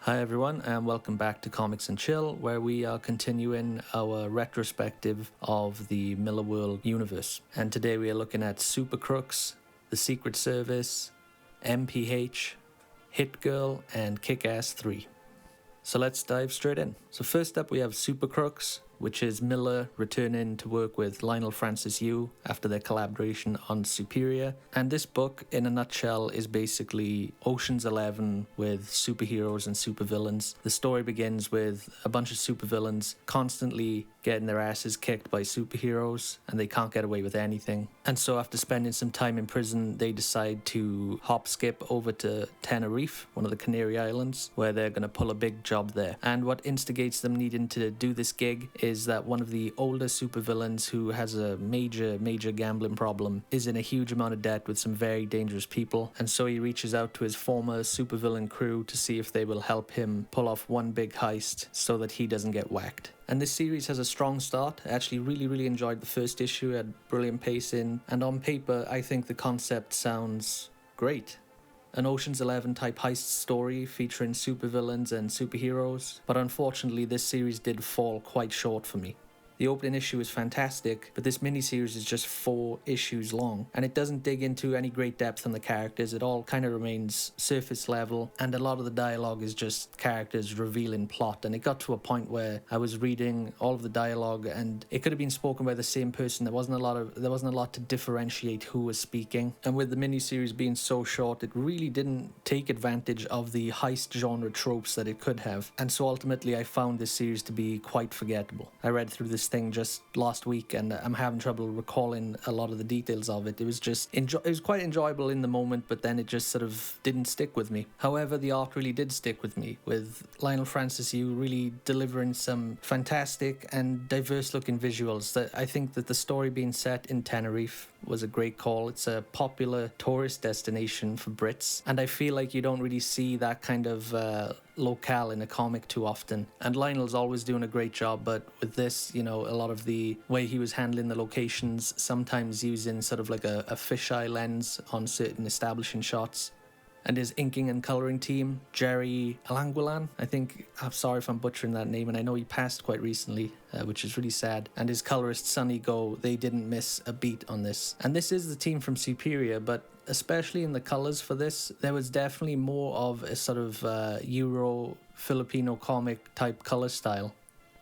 Hi everyone, and welcome back to Comics and Chill, where we are continuing our retrospective of the Millarworld universe. And today we are looking at Super Crooks, The Secret Service, MPH, Hit Girl, and Kickass 3. So let's dive straight in. So first up we have Super Crooks, which is Millar returning to work with Lionel Francis Yu after their collaboration on Superior. And this book, in a nutshell, is basically Ocean's 11 with superheroes and supervillains. The story begins with a bunch of supervillains constantly getting their asses kicked by superheroes, and they can't get away with anything. And so after spending some time in prison, they decide to hop skip over to Tenerife, one of the Canary Islands, where they're going to pull a big job there. And what instigates them needing to do this gig is that one of the older supervillains, who has a major gambling problem, is in a huge amount of debt with some very dangerous people. And so he reaches out to his former supervillain crew to see if they will help him pull off one big heist so that he doesn't get whacked. And this series has a strong start. I actually really enjoyed the first issue. It had brilliant pacing, and on paper I think the concept sounds great. An Ocean's 11 type heist story featuring supervillains and superheroes, but unfortunately this series did fall quite short for me. The opening issue is fantastic, but this miniseries is just 4 issues long, and it doesn't dig into any great depth on the characters. It all kind of remains surface level, and a lot of the dialogue is just characters revealing plot. And it got to a point where I was reading all of the dialogue, and it could have been spoken by the same person. There wasn't a lot to differentiate who was speaking. And with the miniseries being so short, it really didn't take advantage of the heist genre tropes that it could have. And so ultimately, I found this series to be quite forgettable. I read through this thing just last week, and I'm having trouble recalling a lot of the details of it. It was just it was quite enjoyable in the moment, but then it just sort of didn't stick with me. However, the art really did stick with me, with Lionel Francis Yu really delivering some fantastic and diverse looking visuals. That I think that the story being set in Tenerife was a great call. It's a popular tourist destination for Brits, and I feel like you don't really see that kind of locale in a comic too often. And Lionel's always doing a great job, but with this, a lot of the way he was handling the locations, sometimes using sort of like a fisheye lens on certain establishing shots. And his inking and colouring team, Jerry Alanguilan, I'm sorry if I'm butchering that name, and I know he passed quite recently, which is really sad. And his colourist Sonny Go, they didn't miss a beat on this. And this is the team from Superior, but especially in the colours for this, there was definitely more of a sort of Euro-Filipino comic type colour style.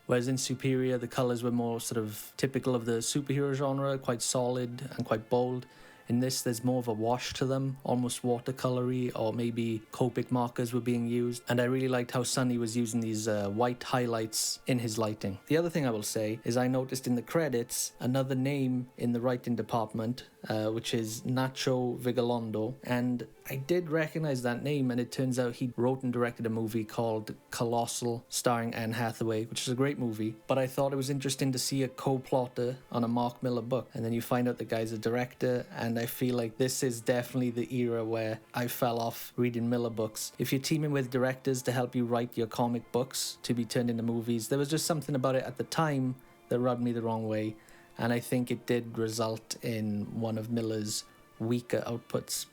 Whereas in Superior, the colours were more sort of typical of the superhero genre, quite solid and quite bold. In this, there's more of a wash to them, almost watercolory, or maybe Copic markers were being used. And I really liked how Sonny was using these white highlights in his lighting. The other thing I will say is I noticed in the credits another name in the writing department, which is Nacho Vigalondo. And I did recognize that name, and it turns out he wrote and directed a movie called Colossal, starring Anne Hathaway, which is a great movie. But I thought it was interesting to see a co-plotter on a Mark Millar book. And then you find out the guy's a director, and I feel like this is definitely the era where I fell off reading Millar books. If you're teaming with directors to help you write your comic books to be turned into movies, there was just something about it at the time that rubbed me the wrong way, and I think it did result in one of Millar's weaker outputs.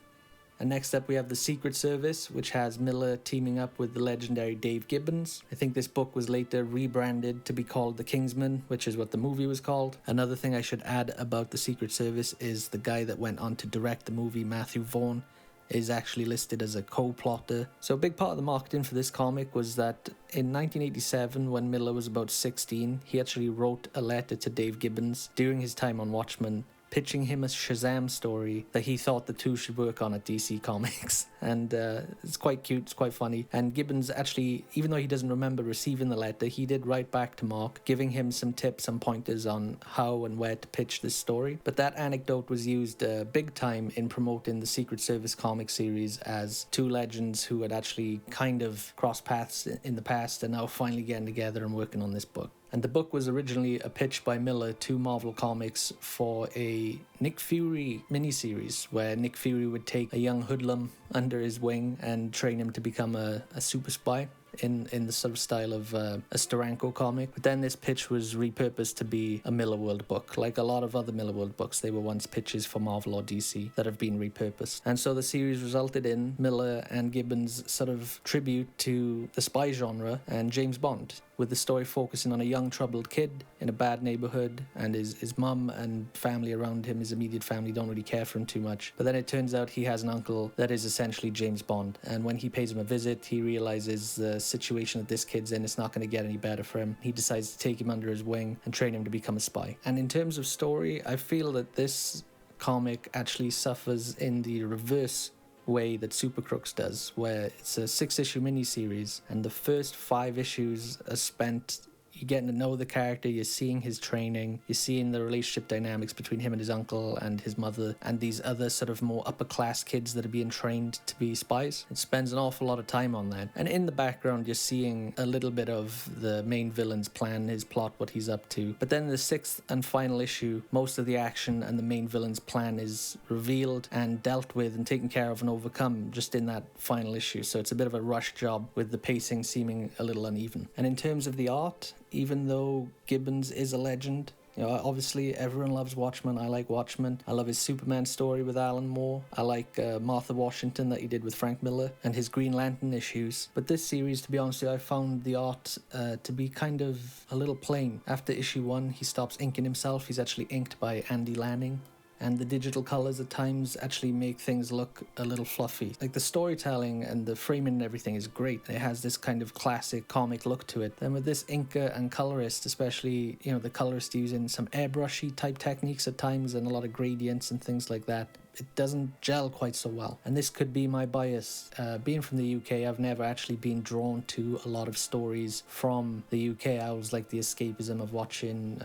And next up we have The Secret Service, which has Millar teaming up with the legendary Dave Gibbons. I think this book was later rebranded to be called The Kingsman, which is what the movie was called. Another thing I should add about The Secret Service is the guy that went on to direct the movie, Matthew Vaughn, is actually listed as a co-plotter. So a big part of the marketing for this comic was that in 1987, when Millar was about 16, he actually wrote a letter to Dave Gibbons during his time on Watchmen, pitching him a Shazam story that he thought the two should work on at DC Comics. And it's quite cute, it's quite funny. And Gibbons actually, even though he doesn't remember receiving the letter, he did write back to Mark, giving him some tips and pointers on how and where to pitch this story. But that anecdote was used big time in promoting the Secret Service comic series as two legends who had actually kind of crossed paths in the past and now finally getting together and working on this book. And the book was originally a pitch by Millar to Marvel Comics for a Nick Fury miniseries, where Nick Fury would take a young hoodlum under his wing and train him to become a super spy. in the sort of style of a Steranko comic. But then this pitch was repurposed to be a Millarworld book. Like a lot of other Millarworld books, they were once pitches for Marvel or DC that have been repurposed. And so the series resulted in Millar and Gibbons' sort of tribute to the spy genre and James Bond, with the story focusing on a young troubled kid in a bad neighborhood, and his mum and family around him, his immediate family, don't really care for him too much. But then it turns out he has an uncle that is essentially James Bond, and when he pays him a visit, he realizes the situation that this kid's in is not going to get any better for him. He decides to take him under his wing and train him to become a spy. And in terms of story, I feel that this comic actually suffers in the reverse way that Super Crooks does, where it's a 6-issue miniseries, and the first 5 issues are spent you're getting to know the character, you're seeing his training, you're seeing the relationship dynamics between him and his uncle and his mother and these other sort of more upper class kids that are being trained to be spies. It spends an awful lot of time on that. And in the background, you're seeing a little bit of the main villain's plan, his plot, what he's up to. But then the 6th and final issue, most of the action and the main villain's plan is revealed and dealt with and taken care of and overcome just in that final issue. So it's a bit of a rush job with the pacing seeming a little uneven. And in terms of the art, even though Gibbons is a legend, you know, obviously everyone loves Watchmen. I like Watchmen. I love his Superman story with Alan Moore. I like Martha Washington that he did with Frank Miller and his Green Lantern issues. But this series, to be honest with you, I found the art to be kind of a little plain. After issue 1, he stops inking himself. He's actually inked by Andy Lanning. And the digital colors at times actually make things look a little fluffy. Like the storytelling and the framing and everything is great. It has this kind of classic comic look to it. Then with this inker and colorist, especially, you know, the colorist using some airbrushy type techniques at times and a lot of gradients and things like that, it doesn't gel quite so well. And this could be my bias. Being from the UK, I've never actually been drawn to a lot of stories from the UK. I always like the escapism of watching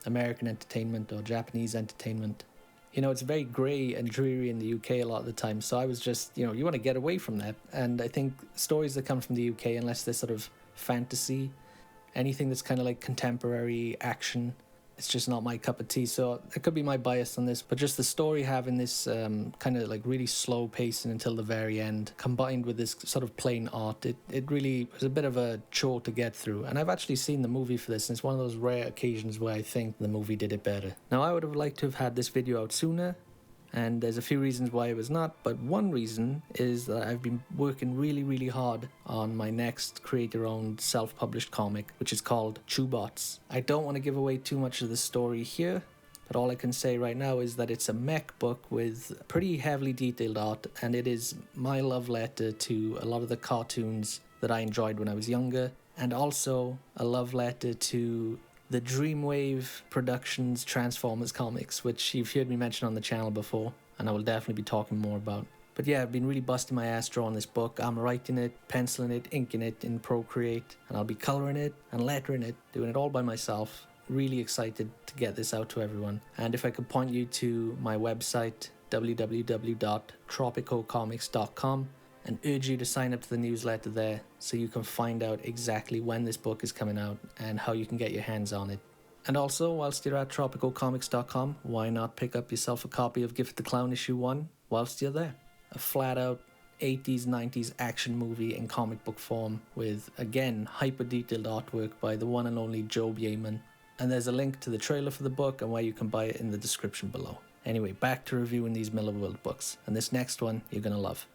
American entertainment or Japanese entertainment. You know, it's very grey and dreary in the UK a lot of the time, so I was just, you know, you want to get away from that. And I think stories that come from the UK, unless they're sort of fantasy, anything that's kind of like contemporary action, it's just not my cup of tea. So that could be my bias on this, but just the story having this kind of like really slow pacing until the very end, combined with this sort of plain art, it really was a bit of a chore to get through. And I've actually seen the movie for this, and it's one of those rare occasions where I think the movie did it better. Now, I would have liked to have had this video out sooner, and there's a few reasons why it was not, but one reason is that I've been working really, really hard on my next create-your-own self-published comic, which is called Choo. I don't want to give away too much of the story here, but all I can say right now is that it's a mech book with pretty heavily detailed art, and it is my love letter to a lot of the cartoons that I enjoyed when I was younger, and also a love letter to the Dreamwave Productions Transformers comics, which you've heard me mention on the channel before, and I will definitely be talking more about. But yeah, I've been really busting my ass drawing this book. I'm writing it, penciling it, inking it in Procreate, and I'll be colouring it and lettering it, doing it all by myself. Really excited to get this out to everyone. And if I could point you to my website, www.tropicocomics.com, and urge you to sign up to the newsletter there so you can find out exactly when this book is coming out and how you can get your hands on it. And also, whilst you're at tropicocomics.com, why not pick up yourself a copy of Gift the Clown issue 1 whilst you're there? A flat-out 80s, 90s action movie in comic book form with, again, hyper-detailed artwork by the one and only Joe Yeaman. And there's a link to the trailer for the book and where you can buy it in the description below. Anyway, back to reviewing these Millarworld books, and this next one you're going to love.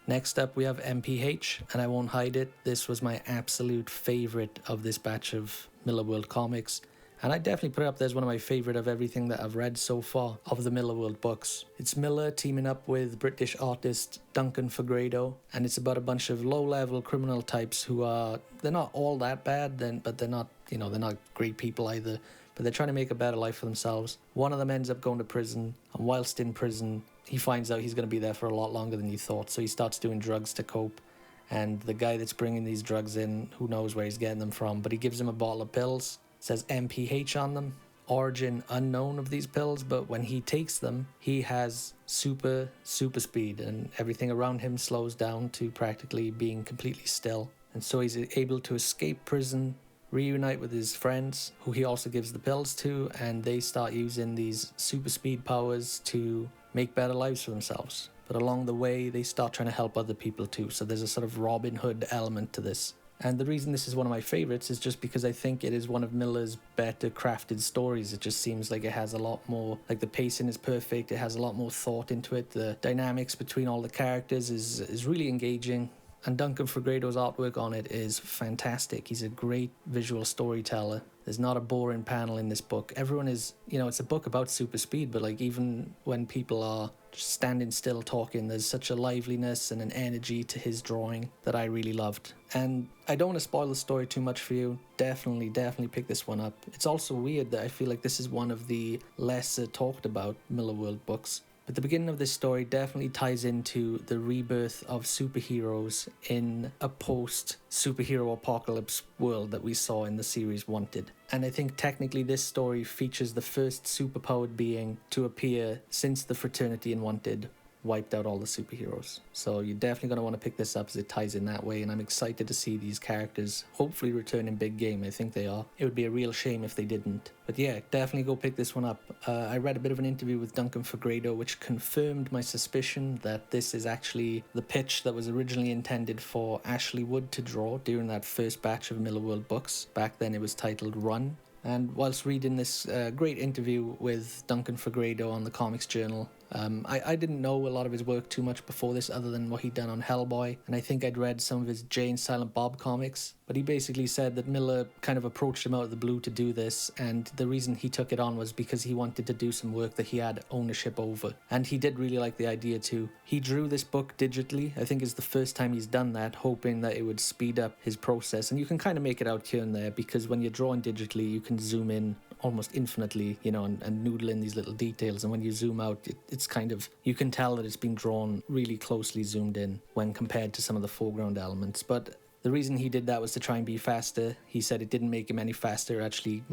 Next up, we have MPH, and I won't hide it, this was my absolute favourite of this batch of Millarworld comics, and I definitely put it up there as one of my favourite of everything that I've read so far of the Millarworld books. It's Millar teaming up with British artist Duncan Fegredo, and it's about a bunch of low-level criminal types who are, they're not all that bad, but they're not, you know, they're not great people either, but they're trying to make a better life for themselves. One of them ends up going to prison, and whilst in prison, he finds out he's going to be there for a lot longer than he thought, so he starts doing drugs to cope. And the guy that's bringing these drugs in, who knows where he's getting them from, but he gives him a bottle of pills. It says MPH on them. Origin unknown of these pills, but when he takes them, he has super speed, and everything around him slows down to practically being completely still. And so he's able to escape prison, reunite with his friends, who he also gives the pills to, and they start using these super speed powers to make better lives for themselves. But along the way, they start trying to help other people too. So there's a sort of Robin Hood element to this. And the reason this is one of my favorites is just because I think it is one of Millar's better crafted stories. It just seems like it has a lot more, like the pacing is perfect, it has a lot more thought into it, the dynamics between all the characters is really engaging. And Duncan Fegredo's artwork on it is fantastic. He's a great visual storyteller. There's not a boring panel in this book. Everyone is, it's a book about super speed, but like even when people are just standing still talking, there's such a liveliness and an energy to his drawing that I really loved. And I don't want to spoil the story too much for you. Definitely pick this one up. It's also weird that I feel like this is one of the lesser talked about Millarworld books. But the beginning of this story definitely ties into the rebirth of superheroes in a post-superhero apocalypse world that we saw in the series Wanted. And I think technically this story features the first superpowered being to appear since the Fraternity in Wanted wiped out all the superheroes. So you're definitely going to want to pick this up as it ties in that way, and I'm excited to see these characters hopefully return in big game. I think they are. It would be a real shame if they didn't. But yeah, definitely go pick this one up. I read a bit of an interview with Duncan Fegredo which confirmed my suspicion that this is actually the pitch that was originally intended for Ashley Wood to draw during that first batch of Millarworld books. Back then it was titled Run. And whilst reading this great interview with Duncan Fegredo on the Comics Journal, I didn't know a lot of his work too much before this other than what he'd done on Hellboy, and I think I'd read some of his Jay and Silent Bob comics, but he basically said that Millar kind of approached him out of the blue to do this, and the reason he took it on was because he wanted to do some work that he had ownership over, and he did really like the idea too. He drew this book digitally. I think it's the first time he's done that, hoping that it would speed up his process, and you can kind of make it out here and there, because when you're drawing digitally you can zoom in almost infinitely, and noodle in these little details, and when you zoom out it's kind of, you can tell that it's been drawn really closely zoomed in when compared to some of the foreground elements. But the reason he did that was to try and be faster. He said it didn't make him any faster, actually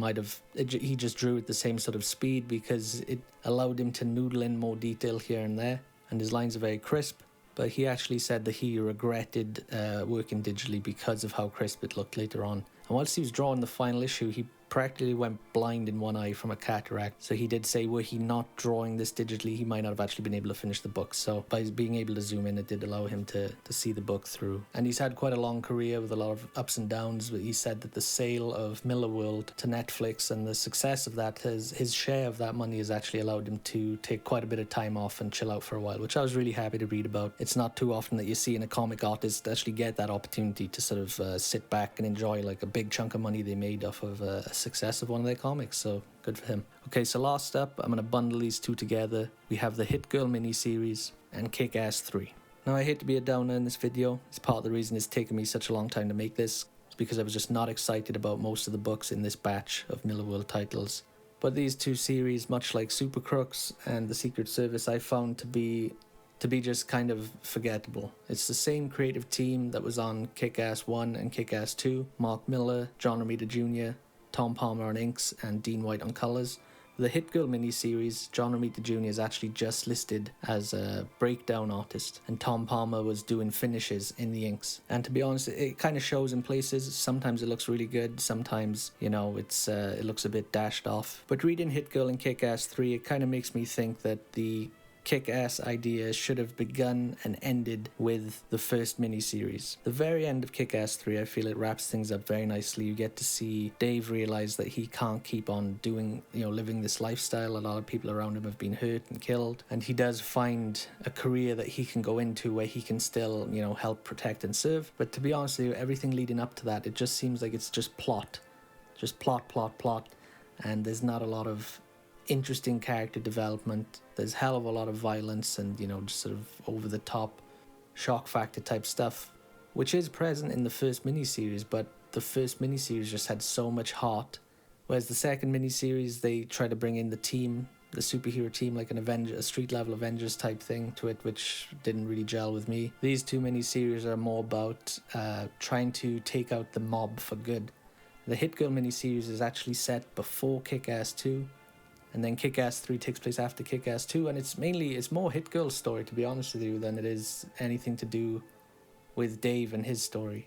he just drew at the same sort of speed because it allowed him to noodle in more detail here and there, and his lines are very crisp. But he actually said that he regretted working digitally because of how crisp it looked later on. And whilst he was drawing the final issue, he practically went blind in one eye from a cataract. So he did say were he not drawing this digitally, he might not have actually been able to finish the book. So by being able to zoom in, it did allow him to see the book through. And he's had quite a long career with a lot of ups and downs, but he said that the sale of Millarworld to Netflix and the success of that, his share of that money has actually allowed him to take quite a bit of time off and chill out for a while, which I was really happy to read about. It's not too often that you see in a comic artist actually get that opportunity to sort of sit back and enjoy like a big chunk of money they made off of a success of one of their comics, so good for him. Okay, so last up, I'm going to bundle these two together. We have the Hit Girl miniseries and Kick-Ass 3. Now, I hate to be a downer in this video. It's part of the reason it's taken me such a long time to make this. It's because I was just not excited about most of the books in this batch of Millarworld titles. But these two series, much like Super Crooks and The Secret Service, I found to be just kind of forgettable. It's the same creative team that was on Kick-Ass 1 and Kick-Ass 2. Mark Millar, John Romita Jr., Tom Palmer on inks, and Dean White on colours. The Hit Girl miniseries, John Romita Jr. is actually just listed as a breakdown artist, and Tom Palmer was doing finishes in the inks. And to be honest, it kind of shows in places. Sometimes it looks really good, sometimes, it looks a bit dashed off. But reading Hit Girl and Kick-Ass 3, it kind of makes me think that the Kick-Ass idea should have begun and ended with the first miniseries. The very end of Kick-Ass 3, I feel it wraps things up very nicely. You get to see Dave realize that he can't keep on living this lifestyle. A lot of people around him have been hurt and killed, and he does find a career that he can go into where he can still, help protect and serve. But to be honest with you, everything leading up to that, it just seems like it's just plot, and there's not a lot of interesting character development. There's hell of a lot of violence and just sort of over the top shock factor type stuff, which is present in the first miniseries, but the first miniseries just had so much heart, whereas the second miniseries, they try to bring in the team, the superhero team, like a street level Avengers type thing to it, which didn't really gel with me. These two miniseries are more about trying to take out the mob for good. The Hit Girl miniseries is actually set before Kick-Ass 2, and then Kick-Ass 3 takes place after Kick-Ass 2, and it's more Hit Girl's story, to be honest with you, than it is anything to do with Dave and his story.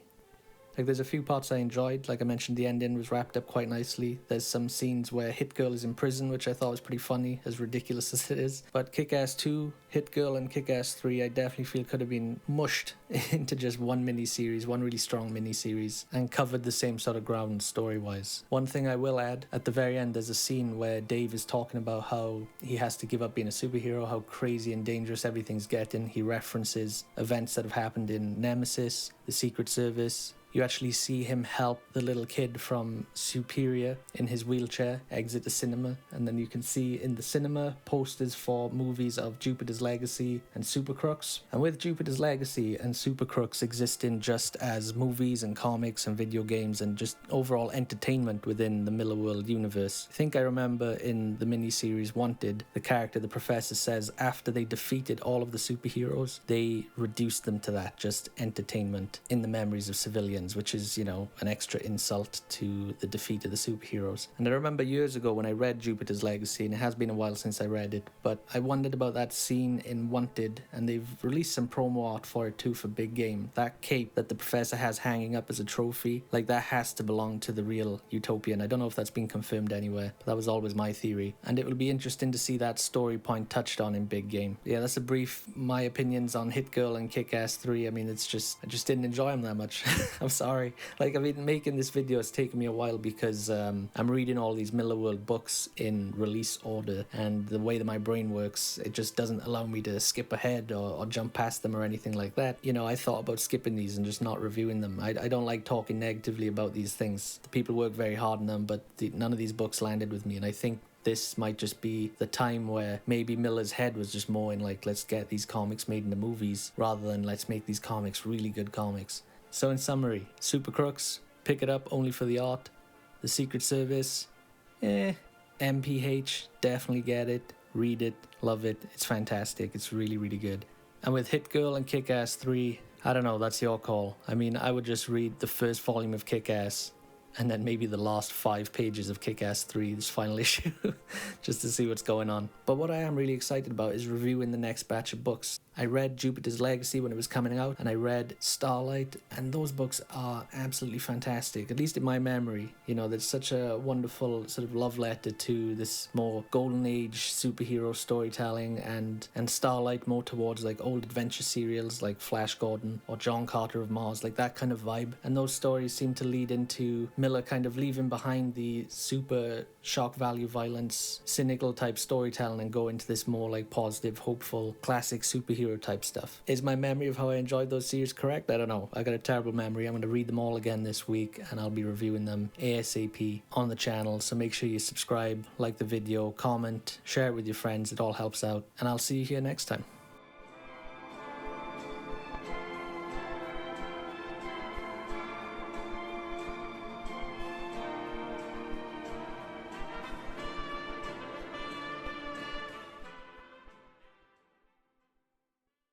Like, there's a few parts I enjoyed. Like I mentioned, the ending was wrapped up quite nicely. There's some scenes where Hit Girl is in prison, which I thought was pretty funny, as ridiculous as it is. But Kick-Ass 2, Hit Girl, and Kick-Ass 3, I definitely feel could have been mushed into just one miniseries, one really strong miniseries, and covered the same sort of ground story-wise. One thing I will add, at the very end, there's a scene where Dave is talking about how he has to give up being a superhero, how crazy and dangerous everything's getting. He references events that have happened in Nemesis, the Secret Service. You actually see him help the little kid from Superior in his wheelchair exit the cinema, and then you can see in the cinema posters for movies of Jupiter's Legacy and Super Crooks. And with Jupiter's Legacy and Super Crooks existing just as movies and comics and video games and just overall entertainment within the Millarworld universe, I think I remember in the miniseries Wanted, the character, the professor, says after they defeated all of the superheroes, they reduced them to that, just entertainment in the memories of civilians, which is, an extra insult to the defeat of the superheroes. And I remember years ago when I read Jupiter's Legacy, and it has been a while since I read it, but I wondered about that scene in Wanted, and they've released some promo art for it too for Big Game. That cape that the professor has hanging up as a trophy, like that has to belong to the real Utopian. I don't know if that's been confirmed anywhere, but that was always my theory. And it will be interesting to see that story point touched on in Big Game. Yeah, that's a brief, my opinions on Hit Girl and Kick-Ass 3. I mean, I just didn't enjoy them that much. I'm sorry. Making this video has taken me a while because I'm reading all these Millarworld books in release order, and the way that my brain works, it just doesn't allow me to skip ahead or jump past them or anything like that. I thought about skipping these and just not reviewing them. I don't like talking negatively about these things. The people work very hard on them, but none of these books landed with me, and I think this might just be the time where maybe Millar's head was just more in let's get these comics made into movies rather than let's make these comics really good comics. So in summary, Super Crooks, pick it up only for the art. The Secret Service, MPH, definitely get it, read it, love it, it's fantastic, it's really, really good. And with Hit Girl and Kick-Ass 3, I don't know, that's your call. I mean, I would just read the first volume of Kick-Ass and then maybe the last 5 pages of Kick-Ass 3, this final issue, just to see what's going on. But what I am really excited about is reviewing the next batch of books. I read Jupiter's Legacy when it was coming out, and I read Starlight, and those books are absolutely fantastic, at least in my memory. There's such a wonderful sort of love letter to this more golden age superhero storytelling, and Starlight more towards old adventure serials like Flash Gordon or John Carter of Mars, like that kind of vibe. And those stories seem to lead into Millar kind of leaving behind the super shock value violence, cynical type storytelling and go into this more positive, hopeful, classic superhero type stuff. Is my memory of how I enjoyed those series correct? I don't know. I got a terrible memory. I'm going to read them all again this week, and I'll be reviewing them ASAP on the channel. So make sure you subscribe, like the video, comment, share it with your friends. It all helps out. And I'll see you here next time.